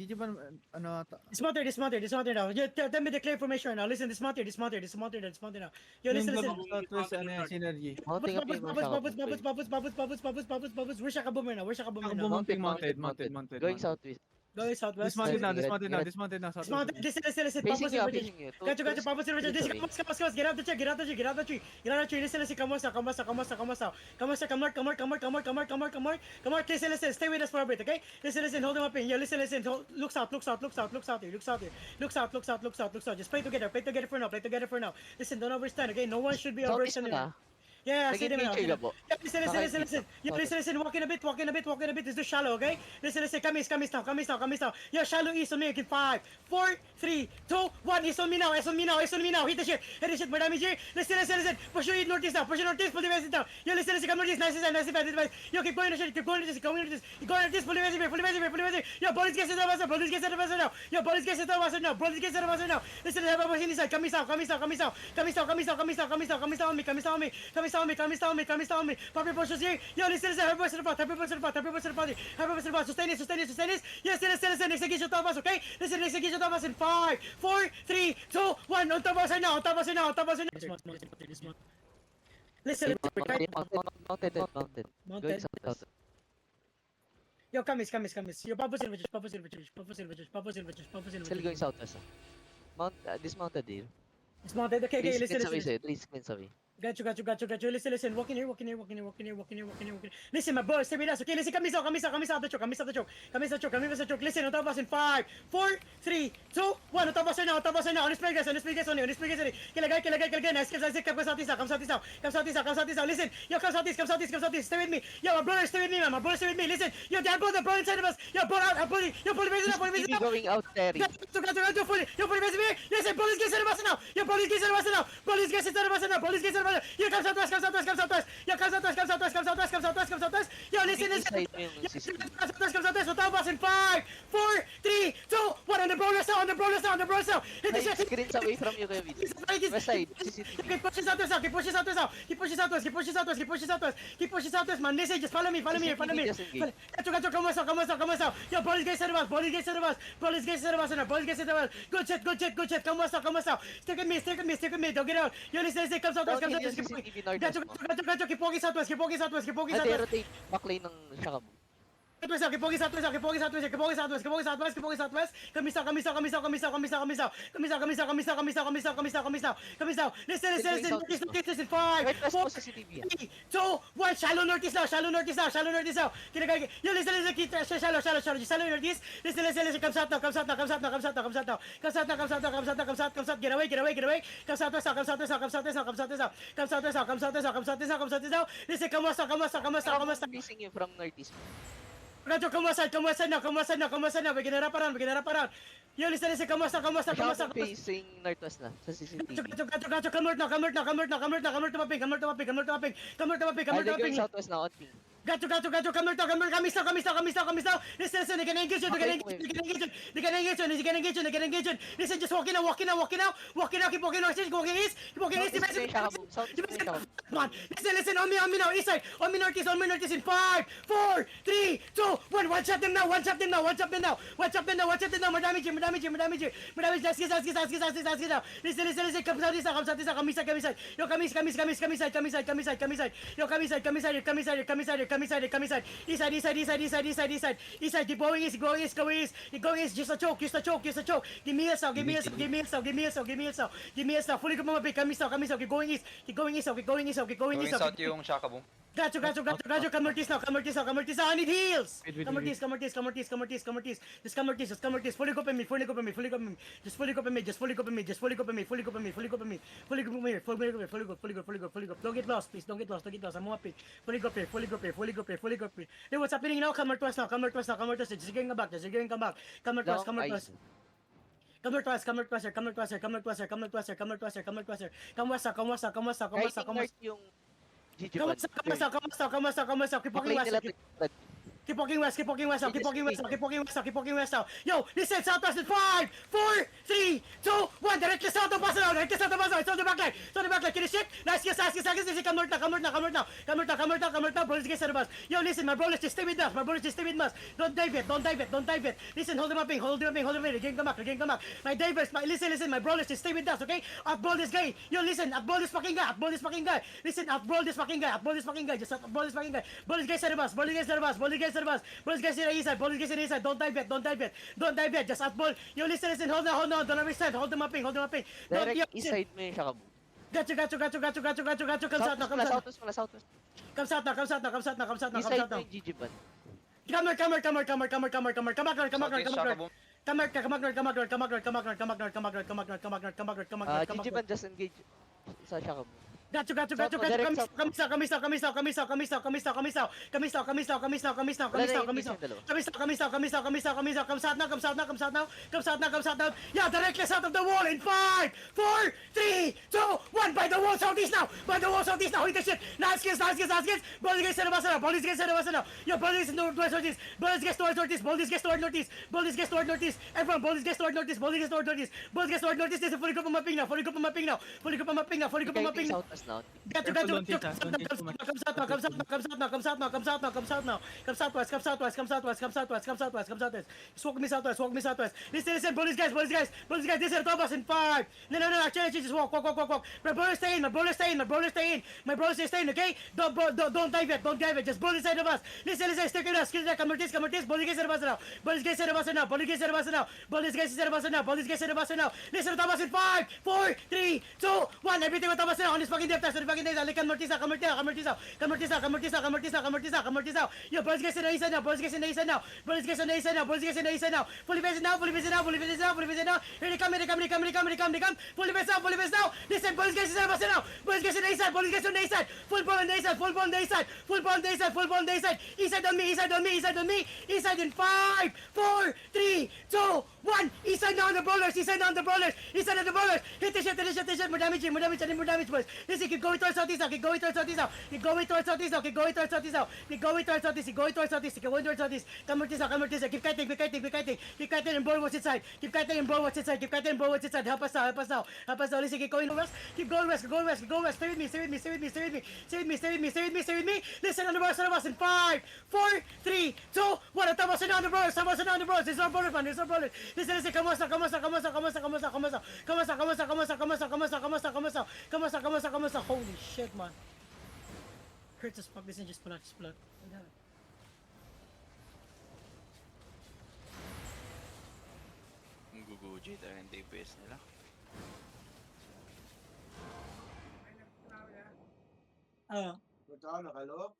GG ba, ano, Dismounted now. Tell me the clear information now. Listen, dismounted now. Yo, listen. Southwest, ano yan, synergy. Mounting up yung Bubbles. Where's Shakabumer now? Mounted. Going southwest. Going southwest. Dismounted now, Dismounted. southwest. Listen. Facing you, Bubbles. facing you. Got you. Bubbles. Come. Get out the tree. Listen. Come on. Listen. Stay with us for a bit, okay? Listen. Hold them up in. Yeah, listen. Look out here. Just play together for now. Listen, don't overstand, okay? No one should be overstanding. Yeah, see them now. Listen. Yo, listen. Walking a bit. It's too shallow, okay? Listen. Come now. Yo, shallow east on me. Okay, 5, 4, 3, 2, 1. East on me now. Hit the shit. Madam G. Listen. Push your northeast now. Pull the west down. Yo, listen. Come northeast. Nice. Yo, keep going to shit. Keep going to this. Pull the west. Yo, police gets now. Listen, have a machine inside. Come on me. Papi pushes here. Yo, listen. Have a Sustain this. Yes, listen. Execution top us, okay? Listen, execution top us in 5, 4, 3, 2, 1. On top of us now. Listen. Mounted. Going south. Yo, come. Yo, Papa Silver. Still going southwest. Dismounted here. It's mounted. Okay, 3 listen. seconds away, sir. 3 seconds away. Got you. Listen. Walking here. Listen, my boy, stay with us. Okay, listen. Come out the choke. Listen, on top of us in 5, 4, 3, 2, 1. On top of us now. On the speakers. Kilagay. Nice. Come southeast now. Listen. Yo, come southeast. Stay with me. Yo, my brother, stay with me, man. Listen. Yo, the brother inside of us. Yo, pull it. Going out there. Yo, pull it. Listen, police gets out of us now. Police gets out of us now. Yo, come southwest. Yo, listen. Come southwest. On top of us in 5, 4, 3, 2, 1. On the brawlers now. Hit the shit. Screens away from you, Kevin. West side, CCTV. Keep pushing southwest, man. Listen, just follow me. Got you. Come west now. Yo, police gets out of us. Good shit. Come west now. Stick with me. Don't get out. Yo, listen. Come southwest. CCTV northwest. Got you. Keep walking southwest. Ate, rotate. Backlane ng Shakabu. Keep walking southwest. Come now. Listen. 5, 4, 3, 2, 1. Shallow northeast now. Yo, listen. Keep shallow northeast. Listen. Come south now. Get away. Come southwest now. Listen. Come west now. Facing you from northeast. Rajo, come west now. We're gonna wrap around. Yo, listen. Come west now. Facing northwest na sa CCTV. Gacho, come to my ping. Going southwest na on ping. Gacho, come now. Listen, they can engage you. They can engage you. Listen, just walking out. Keep walking east. Come on. Listen, on me now. East side. On me northeast in 5, 4, 3, 2, 1. One shot them now. Madami. Let's get. Listen. Come inside. Yo, come inside. Yo, come inside. East side. Keep going east. Just a choke. Give me a sound. Fully come up. Come east. Keep going east. Going south yung Shakaboom. Got you. Come northeast now. I need heals. Come northeast. Just fully go me. Just fully go me. Don't get lost, please. I'm happy. Fully go here. Hey, what's happening now? Come northwest now. Just getting back. Come northwest. Come west. Come west. Yung Come west. Keep walking west. Keep walking west, keep walking west now, keep walking west now, keep walking west now, keep walking west now. Yo, listen, southwest in 5, 4, 3, 2, 1. Directly south of Pasalaw, directly south of Pasalaw. It's on the backline, it's on the backline. Can you shit? Nice, yes, come north now, come north now, come north now, come north now, come north now, come north now. Bro, let's get set of us. Yo, listen, my bro, let's just stay with us. My bro, let's just stay with us. Don't dive it, don't dive it, don't dive it. Listen, hold him up, hold him up, hold him up. Again, come back. My divers, listen, my bro, let's just stay with us, okay? Outball this guy. Yo, listen, outball this fucking guy, outball this fucking guy. Listen, outball this fucking guy, outball this fucking guy. Just outball this fucking guy. Ball this guy set of us, ball this guy set of us, ball this guy set of us. Ball this guy set of east side, ball this guy set of east side. Don't dive it, don't dive it, don't dive it. Just outball. Yo, listen, hold on, don't understand. Hold them up, hold them up. Direct Yo, east side mo yung Shakabu. Got you. Comes out now, comes out. Southwest. Comes out now. East side mo yung GG ban. Come back north. Come back north. GG ban just engage sa Shakabu. Got you. Direct south. Come out. Yeah, directly south of the wall in 5, 4, 3, 2, 1. By the wall southeast now. Hit the shit. Nice kiss. Ball gets set of us now. Yo, ball gets northwest northeast. Ball gets toward northeast. Everyone, ball gets toward northeast. There's a fully group of mapping now. Fully group of mapping now. Southwest now. Got you. Comes southwest. Just walk me southwest. Listen, police guys. This is top us in 5. No, actually, just walk. My brother stay in. My brother stay in, okay? Don't dive it. Just bullet side of us. Listen, stick with us. Come with this. Police guys set of us now. Listen, top us in 5, 4, 3, 2, 1. Everything with us now. On this fucking depth. Come Mortisa. Yo, police guys in the east side now. Fully base now. Here they come. Fully base now. Listen, police guys in the east side. Full ball on the east side. East side on me. East side in 5, 4, 3, 2, 1. East side now on the brawlers. Hit the shit. More damage, boys. Listen, keep going towards southeast now. Keep going towards southeast. Come Mortisa. Keep kiting and ball what's inside. Help us now. Listen, keep going west. Go west. Stay with me. Listen, on the bars in 5, 4, 3, 2, 1. On the bars. There's no ballers, man. Listen. Come on. Holy shit, man. Hurts as fuck. Listen, just blood. Ang guguji dahil yung DPS nila. Ah. Magkano, nakalo?